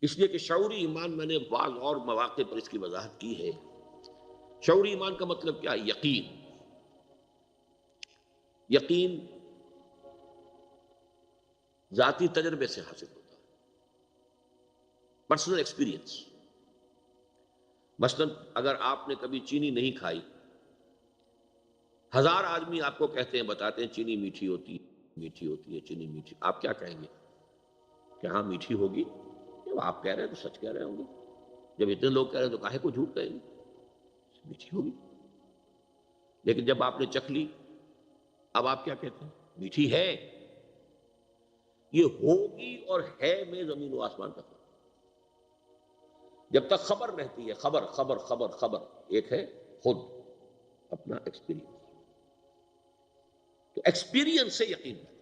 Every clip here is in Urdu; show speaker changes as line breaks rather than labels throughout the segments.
اس لیے کہ شعوری ایمان میں نے بعض اور مواقع پر اس کی وضاحت کی ہے۔ شعوری ایمان کا مطلب کیا ہے؟ یقین۔ یقین ذاتی تجربے سے حاصل ہوتا ہے، پرسنل ایکسپیرینس۔ مثلا اگر آپ نے کبھی چینی نہیں کھائی، 1000 آدمی آپ کو کہتے ہیں، بتاتے ہیں چینی میٹھی ہوتی ہے، میٹھی ہوتی ہے، چینی میٹھی، آپ کیا کہیں گے؟ کہ ہاں میٹھی ہوگی؟ جب آپ کہہ رہے ہیں تو سچ کہہ رہے ہوں گے، جب اتنے لوگ کہہ رہے ہیں تو کاہے کو جھوٹ کہیں گے؟ میٹھی ہوگی۔ لیکن جب آپ نے چکھ لی، اب آپ کیا کہتے ہیں؟ میٹھی ہے۔ یہ ہوگی اور ہے میں زمین و آسمان کا فرق۔ جب تک خبر رہتی ہے، خبر خبر خبر خبر، ایک ہے خود اپنا ایکسپیرینس، تو ایکسپیرینس سے یقین پیدا ہوتا ہے۔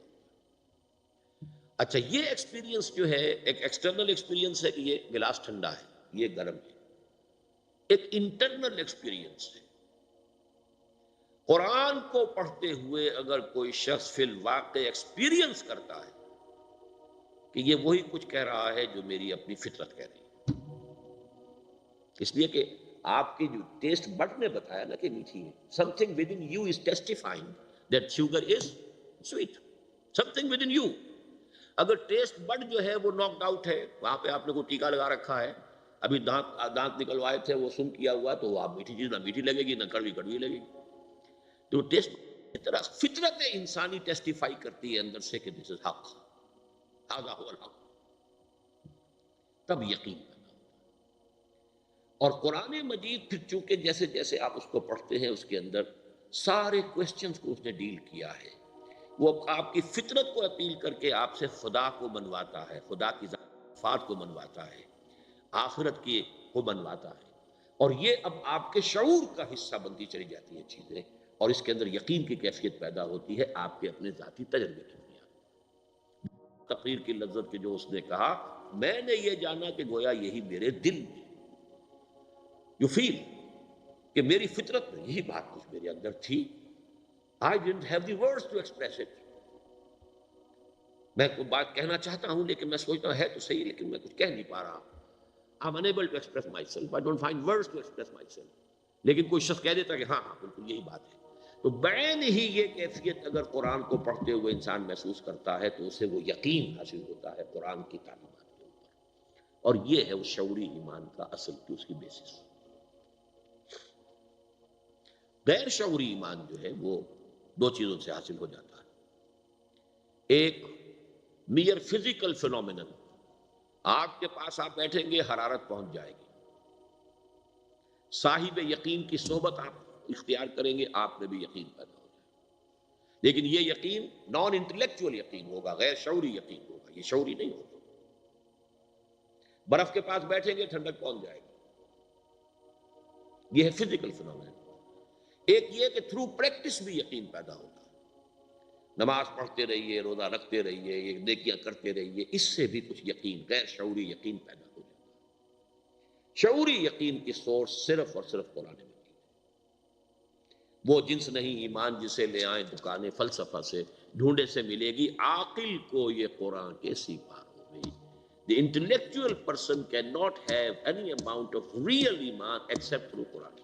اچھا، یہ ایکسپیرینس جو ہے ایک ایکسٹرنل ایکسپیرینس ہے کہ یہ گلاس ٹھنڈا ہے، یہ گرم ہے۔ ایک انٹرنل ایکسپیرینس ہے۔ قرآن کو پڑھتے ہوئے اگر کوئی شخص فی الواقع ایکسپیرینس کرتا ہے کہ یہ وہی کچھ کہہ رہا ہے جو میری اپنی فطرت کہہ رہی ہے، اس لیے کہ آپ کی جو ٹیسٹ بڈ نے بتایا نا کہ میٹھی ہے، something with in you is testifying that sugar is sweet, something with in you. اگر ٹیسٹ بڈ جو ہے وہ ناکڈ آؤٹ ہے، وہاں پہ آپ نے کوئی ٹیکا لگا رکھا ہے، ابھی دانت نکلوائے تھے، وہ سن کیا ہوا، تو وہ آپ میٹھی چیز نہ میٹھی لگے گی، نہ کڑوی کڑوی لگے گی۔ تو ٹیسٹ کی طرح فطرت انسانی ٹیسٹیفائی کرتی ہے اندر سے کہ دس از حق، ھذا ھو الحق، تب یقین پیدا ہوتا ہے۔ اور قرآن مجید پھر چونکہ جیسے جیسے آپ اس کو پڑھتے ہیں، اس کے اندر سارے کوسچنز کو اس نے ڈیل کیا ہے۔ وہ آپ کی فطرت کو اپیل کر کے آپ سے خدا کو منواتا ہے، خدا کی صفات کو منواتا ہے، آخرت کی کو منواتا ہے، اور یہ اب آپ کے شعور کا حصہ بنتی چلی جاتی ہیں چیزیں، اور اس کے اندر یقین کی کیفیت پیدا ہوتی ہے آپ کے اپنے ذاتی تجربے کی بنیاد۔ تقریر کی لذت کے جو اس نے کہا، میں نے یہ جانا کہ گویا یہی میرے دل میں، یو فیل کہ میری فطرت میں یہی بات کچھ میرے اندر تھی۔ I didn't have the words to express it۔ میں کوئی بات کہنا چاہتا ہوں لیکن میں سوچتا ہوں ہے تو صحیح، لیکن میں کچھ کہہ نہیں پا رہا۔ I'm unable to express myself۔ I don't find words to express myself۔ لیکن کوئی شخص کہہ دیتا کہ ہاں ہاں بالکل یہی بات ہے۔ تو بعین ہی یہ کیفیت اگر قرآن کو پڑھتے ہوئے انسان محسوس کرتا ہے تو اسے وہ یقین حاصل ہوتا ہے قرآن کی تعلیمات کے اوپر، اور یہ ہے اس شعوری ایمان کا اصل کی اس کی بیسس۔ غیر شعوری ایمان جو ہے وہ دو چیزوں سے حاصل ہو جاتا ہے۔ ایک میئر فزیکل فینومینن، آگ کے پاس آپ بیٹھیں گے حرارت پہنچ جائے گی، صاحب یقین کی صحبت آپ اختیار کریں گے، آپ میں بھی یقین پیدا ہو جائے گا۔ لیکن یہ یقین نان انٹلیکچوئل یقین ہوگا، غیر شعوری یقین ہوگا، یہ شعوری نہیں ہوگا۔ برف کے پاس بیٹھیں گے ٹھنڈک پہنچ جائے گی، یہ ہے فزیکل فینومینن۔ ایک یہ کہ تھرو پریکٹس بھی یقین پیدا ہوگا، نماز پڑھتے رہیے، روزہ رکھتے رہیے، یہ نیکیاں کرتے رہیے، اس سے بھی کچھ یقین، غیر شعوری یقین پیدا ہو جاتا ہے۔ شعوری یقین کی سورس صرف اور صرف قرآن مجید ہے۔ وہ جنس نہیں ایمان جسے لے آئیں دکانیں فلسفہ سے، ڈھونڈے سے ملے گی، عاقل کو یہ قرآن کیسی پار ہو گئی۔ The intellectual person cannot have any amount of real iman except through Quran۔